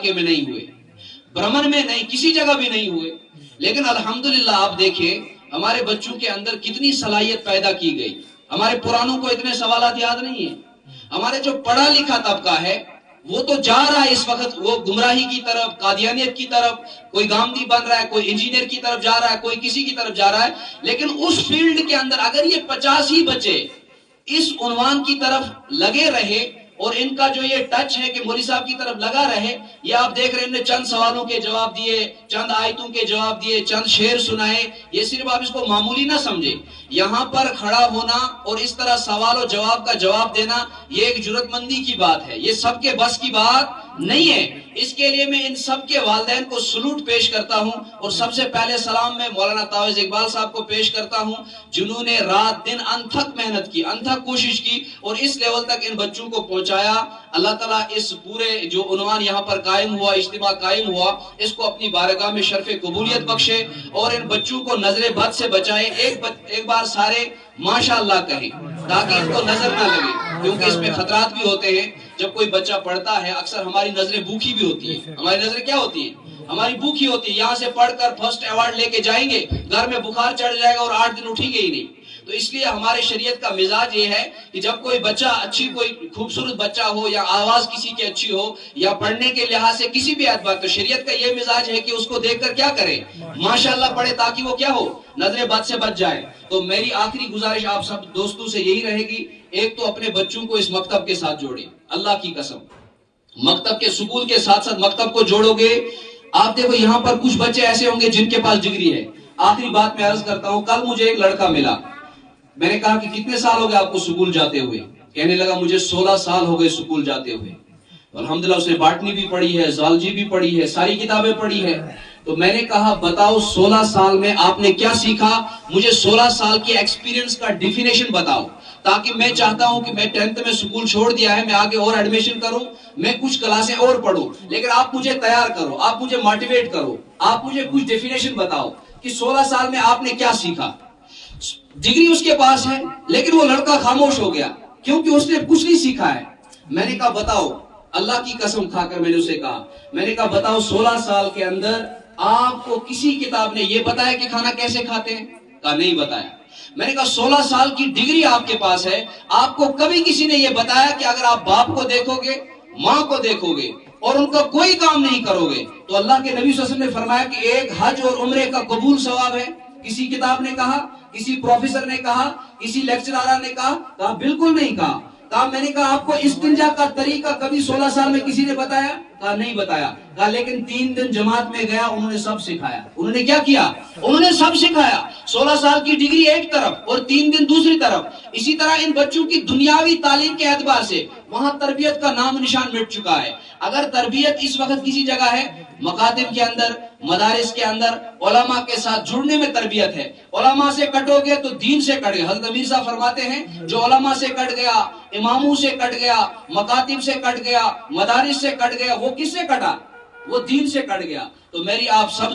علاقے میں نہیں ہوئے, برمن میں نہیں, کسی جگہ بھی نہیں ہوئے. لیکن الحمدللہ آپ دیکھیں ہمارے بچوں کے اندر کتنی صلاحیت پیدا کی گئی. ہمارے پرانوں کو اتنے سوالات یاد نہیں ہیں. ہمارے جو پڑھا لکھا طبقہ ہے وہ تو جا رہا ہے اس وقت, وہ گمراہی کی طرف, قادیانیت کی طرف, کوئی گامدی بن رہا ہے, کوئی انجینئر کی طرف جا رہا ہے, کوئی کسی کی طرف جا رہا ہے. لیکن اس فیلڈ کے اندر اگر یہ 50 ہی بچے اس عنوان کی طرف لگے رہے اور ان کا جو یہ ٹچ ہے کہ مولوی صاحب کی طرف لگا رہے, یہ آپ دیکھ رہے ہیں چند سوالوں کے جواب دیے, چند آیتوں کے جواب دیے, چند شعر سنائے. یہ صرف آپ اس کو معمولی نہ سمجھے, یہاں پر کھڑا ہونا اور اس طرح سوال و جواب کا جواب دینا یہ ایک جرات مندی کی بات ہے, یہ سب کے بس کی بات نہیں ہے. اس کے لیے میں ان سب کے والدین کو سلوٹ پیش کرتا ہوں, اور سب سے پہلے سلام میں مولانا تاویز اقبال صاحب کو پیش کرتا ہوں جنہوں نے رات دن انتھک محنت کی, انتھک کوشش کی اور اس لیول تک ان بچوں کو پہنچایا. اللہ تعالیٰ اس پورے جو عنوان یہاں پر قائم ہوا, اجتماع قائم ہوا, اس کو اپنی بارگاہ میں شرف قبولیت بخشے اور ان بچوں کو نظر بد سے بچائے. ایک بار سارے ماشاءاللہ کہیں تاکہ ان کو نظر نہ لگے, کیونکہ اس میں خطرات بھی ہوتے ہیں. جب کوئی بچہ پڑھتا ہے اکثر ہماری نظریں بھوکی بھی ہوتی ہیں. ہماری نظریں کیا ہوتی ہیں؟ ہماری بھوکی ہوتی ہے. یہاں سے پڑھ کر فرسٹ ایوارڈ لے کے جائیں گے, گھر میں بخار چڑھ جائے گا اور 8 دن اٹھیں گے ہی نہیں. تو اس لیے ہمارے شریعت کا مزاج یہ ہے کہ جب کوئی بچہ اچھی, کوئی خوبصورت بچہ ہو یا آواز کسی کی اچھی ہو یا پڑھنے کے لحاظ سے کسی بھی اعتبار, تو شریعت کا یہ مزاج ہے کہ اس کو دیکھ کر کیا کرے, ماشاءاللہ پڑھے, تاکہ وہ کیا ہو, نظر بد سے بچ جائے. تو میری آخری گزارش آپ سب دوستوں سے یہی رہے گی, ایک تو اپنے بچوں کو اس مکتب کے ساتھ جوڑیں. اللہ کی قسم, مکتب کے سکول کے ساتھ ساتھ مکتب کو جوڑو گے. آپ دیکھو یہاں پر کچھ بچے ایسے ہوں گے جن کے پاس ڈگری ہے. آخری بات میں عرض کرتا ہوں, کل مجھے ایک لڑکا ملا, میں نے کہا کہ کتنے سال ہو گئے آپ کو سکول جاتے ہوئے؟ کہنے لگا مجھے 16 سال ہو گئے سکول جاتے ہوئے. الحمدللہ اس نے باٹنی بھی پڑھی ہے, زالجی بھی پڑھی ہے, ساری کتابیں پڑھی ہے. تو میں نے کہا بتاؤ 16 سال میں آپ نے کیا سیکھا, مجھے 16 سال کی ایکسپیرینس کا ڈیفینیشن بتاؤ, تاکہ میں چاہتا ہوں کہ میں 10th میں سکول چھوڑ دیا ہے, میں آگے اور ایڈمیشن کروں, میں کچھ کلاسیں اور پڑھوں, لیکن آپ مجھے تیار کرو, آپ مجھے موٹیویٹ کرو, آپ مجھے کچھ ڈیفینیشن بتاؤ کہ 16 سال میں آپ نے کیا سیکھا. ڈگری اس کے پاس ہے لیکن وہ لڑکا خاموش ہو گیا کیونکہ اس نے کچھ نہیں سیکھا ہے. میں نے کہا بتاؤ, اللہ کی قسم کھا کر میں نے اسے کہا, میں نے کہا بتاؤ 16 سال کے اندر آپ کو کسی کتاب نے یہ بتایا کہ کھانا کیسے کھاتے ہیں؟ کہا نہیں بتایا. میں نے کہا 16 سال کی ڈگری آپ کے پاس ہے, آپ کو کبھی کسی نے یہ بتایا کہ اگر آپ باپ کو دیکھو گے, ماں کو دیکھو گے اور ان کا کوئی کام نہیں کرو گے تو اللہ کے نبی صلی اللہ علیہ وسلم نے فرمایا کہ ایک حج اور عمرے کا قبول ثواب ہے؟ کسی کتاب نے کہا, کسی پروفیسر نے کہا, کسی لیکچرر نے کہا بالکل نہیں کہا. میں نے کہا آپ کو استنجا کا طریقہ کبھی 16 سال میں کسی نے بتایا؟ کہا نہیں بتایا. کہا لیکن 3 دن جماعت میں گیا, انہوں نے سب سکھایا. انہوں نے کیا کیا؟ انہوں نے سب سکھایا. 16 سال کی ڈگری ایک طرف اور 3 دن دوسری طرف. اسی طرح ان بچوں کی دنیاوی تعلیم کے اعتبار سے وہاں تربیت کا نام نشان مٹ چکا ہے. اگر تربیت اس وقت کسی جگہ ہے, مکاتب کے اندر, مدارس کے اندر علماء کے ساتھ جڑنے میں تربیت ہے. علماء سے کٹو گے تو دین سے کٹ گئے. حضرت امیر صاحب فرماتے ہیں جو علماء سے کٹ گیا, اماموں سے کٹ گیا, مکاتب سے کٹ گیا, مدارس سے کٹ گیا, وہ کس سے کٹا؟ وہ دین سے کٹ گیا. تو میری آپ سب